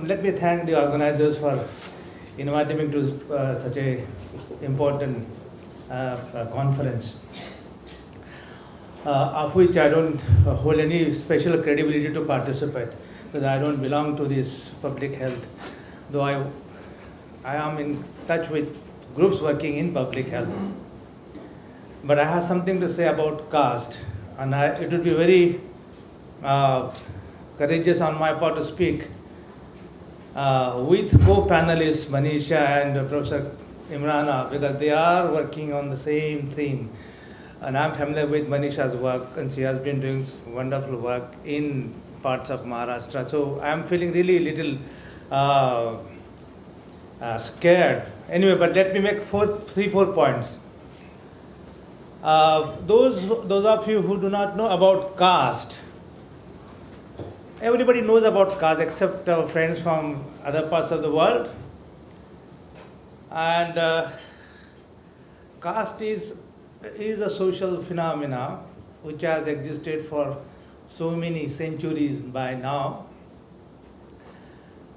Let me thank the organizers for inviting me to such a important conference, of which I don't hold any special credibility to participate, because I don't belong to this public health, though I am in touch with groups working in public health. But I have something to say about caste, and it would be very courageous on my part to speak with co-panelists Manisha and Professor Imrana, because they are working on the same theme. And I'm familiar with Manisha's work, and she has been doing wonderful work in parts of Maharashtra. So I'm feeling really little scared. Anyway, but let me make three, 4 points. Those of you who do not know about caste, everybody knows about caste except our friends from other parts of the world. And caste is a social phenomena which has existed for so many centuries by now.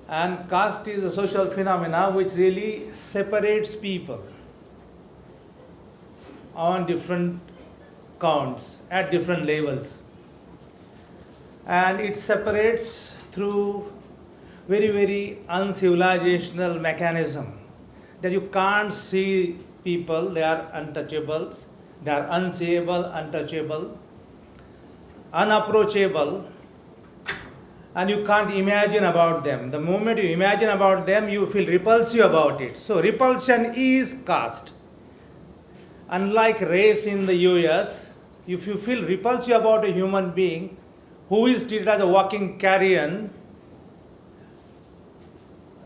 And caste is a social phenomena which really separates people on different counts at different levels. And it separates through very, very uncivilizational mechanism that you can't see people, they are untouchables, they are unseeable, untouchable, unapproachable, and you can't imagine about them. The moment you imagine about them, you feel repulsive about it. So repulsion is caste. Unlike race in the US, if you feel repulsive about a human being who is treated as a walking carrion,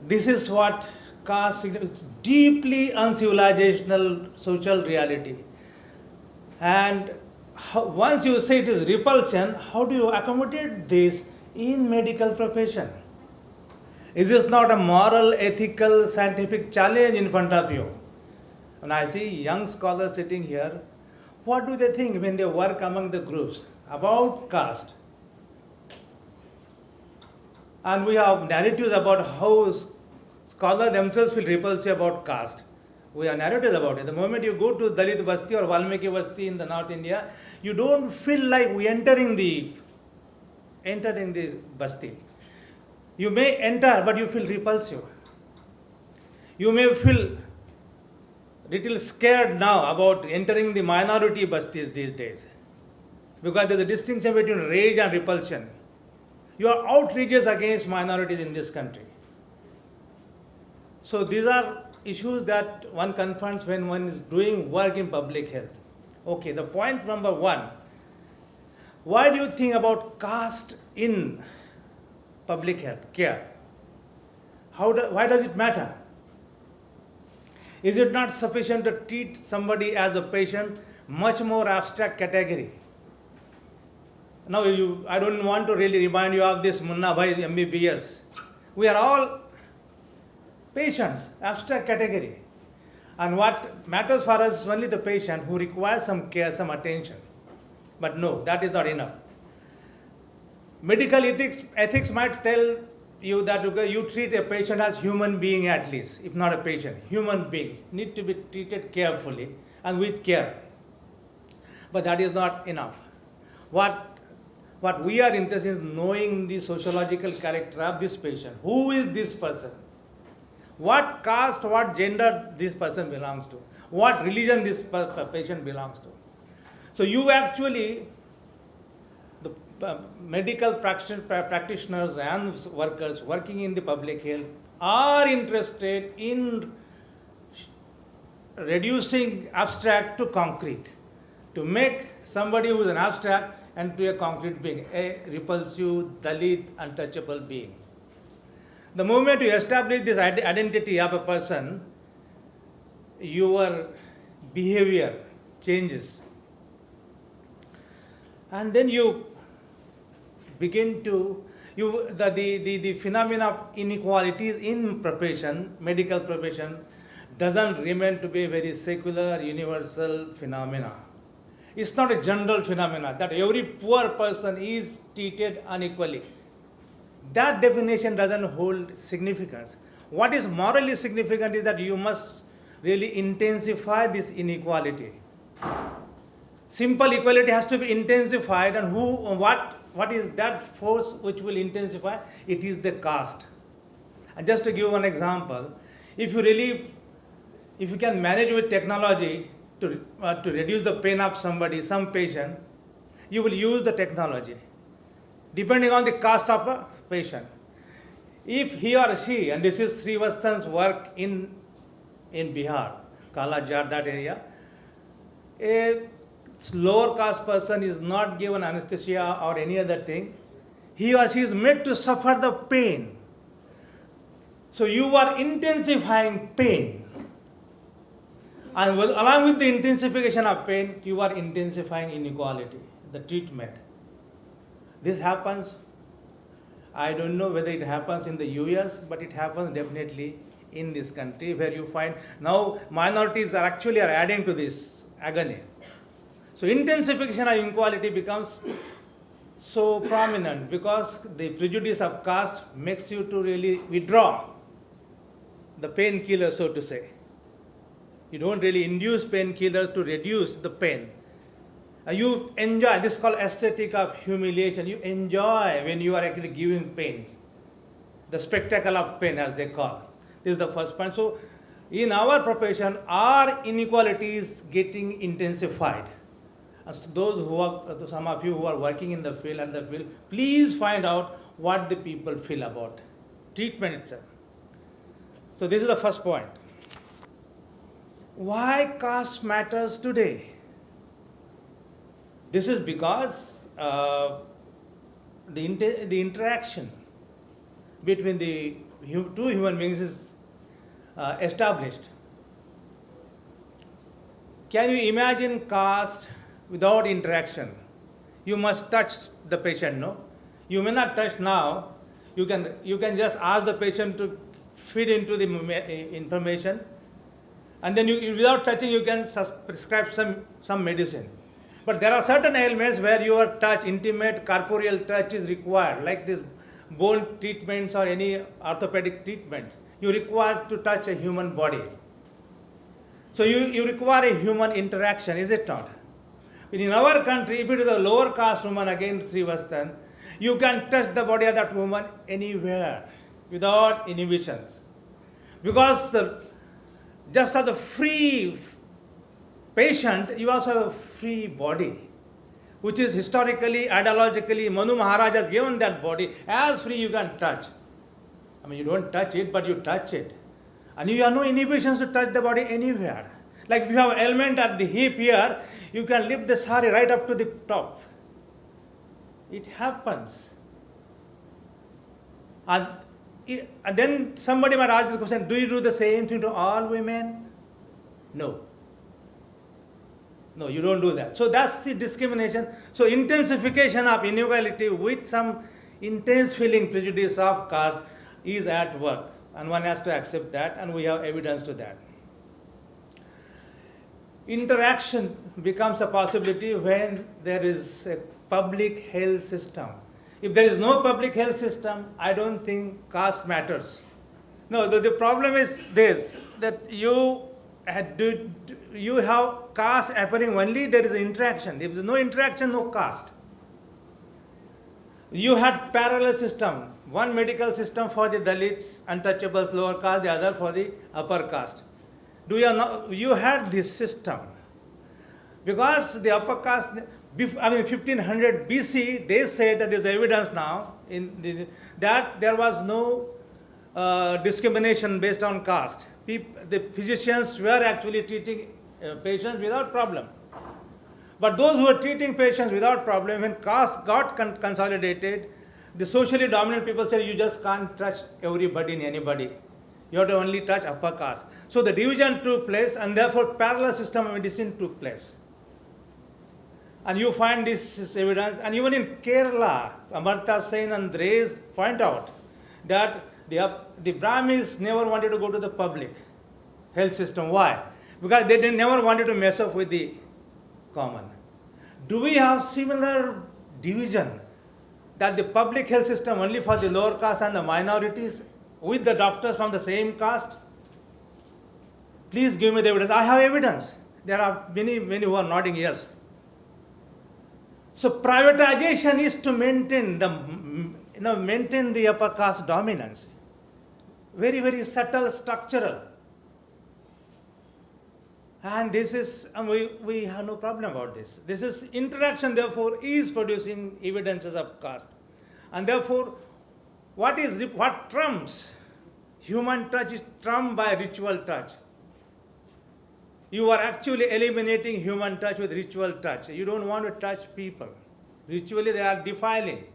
this is what caste is, deeply uncivilizational social reality. And once you say it is repulsion, how do you accommodate this in medical profession? Is it not a moral, ethical, scientific challenge in front of you? When I see young scholars sitting here, what do they think when they work among the groups about caste? And we have narratives about how scholars themselves feel repulsive about caste. We have narratives about it. The moment you go to Dalit Basti or Valmiki Basti in the North India, you don't feel like we entering the Basti. You may enter, but you feel repulsive. You may feel little scared now about entering the minority bastis these days, because there's a distinction between rage and repulsion. You are outrageous against minorities in this country. So these are issues that one confronts when one is doing work in public health. Okay, the point number 1. Why do you think about caste in public health care? Why does it matter? Is it not sufficient to treat somebody as a patient? Much more abstract category. Now, I don't want to really remind you of this Munna Bhai MBBS. We are all patients, abstract category. And what matters for us is only the patient who requires some care, some attention. But no, that is not enough. Medical ethics might tell you that you treat a patient as human being at least, if not a patient. Human beings need to be treated carefully and with care. But that is not enough. What we are interested in is knowing the sociological character of this patient. Who is this person? What caste, what gender this person belongs to? What religion this patient belongs to? So you actually, the medical practitioners and workers working in the public health are interested in reducing abstract to concrete, to make somebody who is an abstract and to a concrete being, a repulsive, Dalit, untouchable being. The moment you establish this identity of a person, your behavior changes. And then you begin to, the phenomena of inequalities in profession, medical profession, doesn't remain to be a very secular, universal phenomena. It's not a general phenomena that every poor person is treated unequally. that definition doesn't hold significance. What is morally significant is that you must really intensify this inequality. Simple equality has to be intensified, and what is that force which will intensify? It is the caste. And just to give one example, if you can manage with technology to reduce the pain of some patient, you will use the technology, depending on the caste of a patient. If he or she, and this is Srivatsan's work in Bihar, Kalajar, that area, a lower caste person is not given anesthesia or any other thing, he or she is made to suffer the pain. So you are intensifying pain. And along with the intensification of pain, you are intensifying inequality, the treatment. This happens, I don't know whether it happens in the US, but it happens definitely in this country, where you find now minorities are adding to this agony. So intensification of inequality becomes so prominent because the prejudice of caste makes you to really withdraw the painkiller, so to say. You don't really induce painkiller to reduce the pain. You enjoy, this is called aesthetic of humiliation. You enjoy when you are actually giving pain. The spectacle of pain, as they call. This is the first point. So in our profession, our inequality is getting intensified. As to those who are, to some of you who are working in the field, please find out what the people feel about treatment itself. So this is the first point. Why caste matters today? This is because the interaction between the two human beings is established. Can you imagine caste without interaction? You must touch the patient, no? You may not touch now. You can just ask the patient to feed into the information, and then without touching, you can prescribe some medicine. But there are certain ailments where your touch, intimate corporeal touch is required, like this bone treatments or any orthopedic treatments. You require to touch a human body. So you require a human interaction, is it not? In our country, if it is a lower caste woman, again Srivatsan, you can touch the body of that woman anywhere without inhibitions. Because just as a free patient, you also have a free body, which is historically, ideologically, Manu Maharaj has given that body as free you can touch. I mean, you don't touch it, but you touch it. And you have no inhibitions to touch the body anywhere. Like if you have ailment at the hip here, you can lift the sari right up to the top. It happens. And then somebody might ask this question, do you do the same thing to all women? No. No, you don't do that. So that's the discrimination. So intensification of inequality with some intense feeling prejudice of caste is at work. And one has to accept that, and we have evidence to that. Interaction becomes a possibility when there is a public health system. If there is no public health system, I don't think caste matters. No, the problem is this, that you have caste happening only there is an interaction. If there is no interaction, no caste. You had parallel system, one medical system for the Dalits, untouchables, lower caste, the other for the upper caste. You had this system. Because the upper caste, 1500 BC, they said that there is evidence now that there was no discrimination based on caste. The physicians were actually treating patients without problem. But those who were treating patients without problem, when caste got consolidated, the socially dominant people said you just can't touch everybody and anybody. You have to only touch upper caste. So the division took place, and therefore parallel system of medicine took place. And you find this evidence, and even in Kerala, Amartya Sen and Reyes point out that the Brahmins never wanted to go to the public health system. Why? Because they never wanted to mess up with the common. Do we have similar division that the public health system only for the lower caste and the minorities with the doctors from the same caste? Please give me the evidence. I have evidence. There are many who are nodding yes. So privatization is to maintain the upper caste dominance. Very, very subtle, structural. And this is, we have no problem about this. This is interaction, therefore, is producing evidences of caste. And therefore, what trumps? Human touch is trumped by ritual touch. You are actually eliminating human touch with ritual touch. You don't want to touch people. Ritually, they are defiling.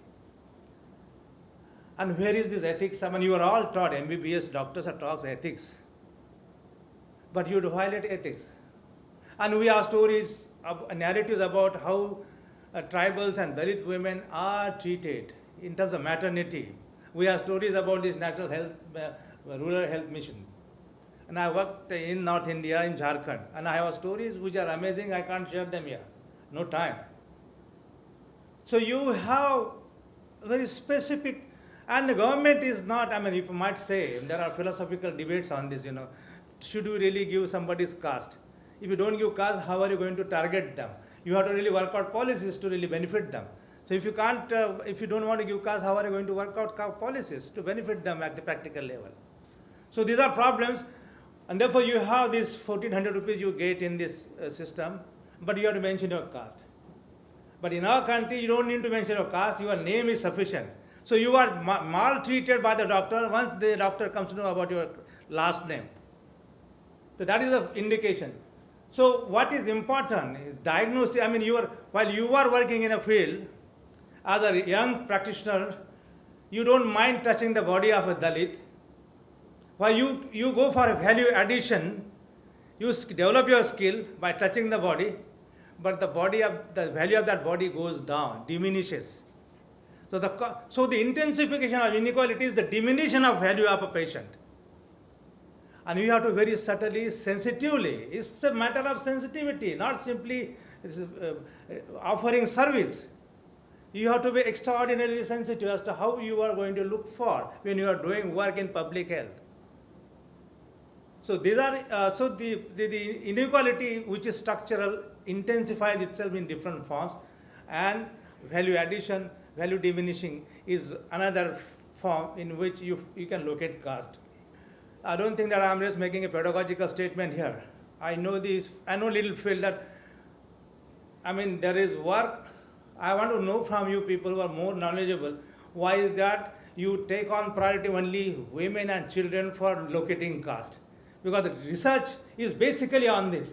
And where is this ethics? I mean, you are all taught, MBBS doctors are taught ethics. But you violate ethics. And we have stories, narratives about how tribals and Dalit women are treated in terms of maternity. We have stories about this national health, rural health mission. And I worked in North India, in Jharkhand. And I have stories which are amazing. I can't share them here. No time. So you have very specific, and the government is not, I mean, you might say, there are philosophical debates on this, should we really give somebody's caste? If you don't give caste, how are you going to target them? You have to really work out policies to really benefit them. So if you can't, if you don't want to give caste, how are you going to work out policies to benefit them at the practical level? So these are problems, and therefore you have this 1400 rupees you get in this system, but you have to mention your caste. But in our country, you don't need to mention your caste, your name is sufficient. So you are maltreated by the doctor once the doctor comes to know about your last name. So that is the indication. So what is important is diagnosis. I mean, while you are working in a field, as a young practitioner, you don't mind touching the body of a Dalit. While you go for a value addition, you develop your skill by touching the body, but the value of that body goes down, diminishes. So the intensification of inequality is the diminution of value of a patient. And you have to very subtly, sensitively, it's a matter of sensitivity, not simply offering service. You have to be extraordinarily sensitive as to how you are going to look for when you are doing work in public health. So these are, the inequality which is structural intensifies itself in different forms, and value addition, value diminishing is another form in which you can locate caste. I don't think that I'm just making a pedagogical statement here. I know little field that, I mean, there is work. I want to know from you people who are more knowledgeable, why is that you take on priority only women and children for locating caste? Because the research is basically on this.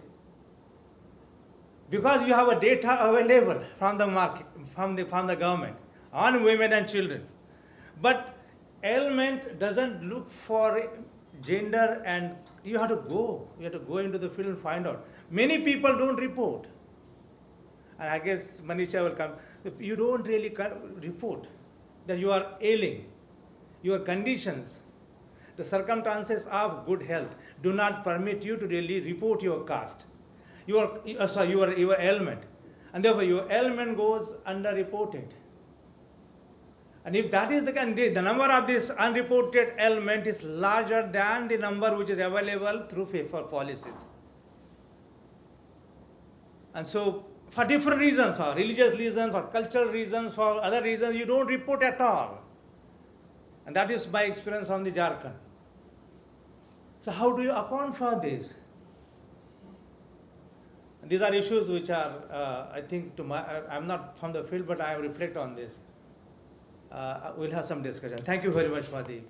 Because you have a data available from the market, from the government on women and children. But ailment doesn't look for gender, and you have to go into the field and find out. Many people don't report. And I guess Manisha will come. You don't really report that you are ailing. Your conditions, the circumstances of good health do not permit you to really report your caste, your ailment. And therefore your ailment goes underreported. And if that is the case, the number of this unreported ailment is larger than the number which is available through paper policies. And so for different reasons, for religious reasons, for cultural reasons, for other reasons, you don't report at all. And that is my experience on the Jharkhand. So how do you account for this? And these are issues which are, I think, I'm not from the field, but I reflect on this. We'll have some discussion. Thank you very much for the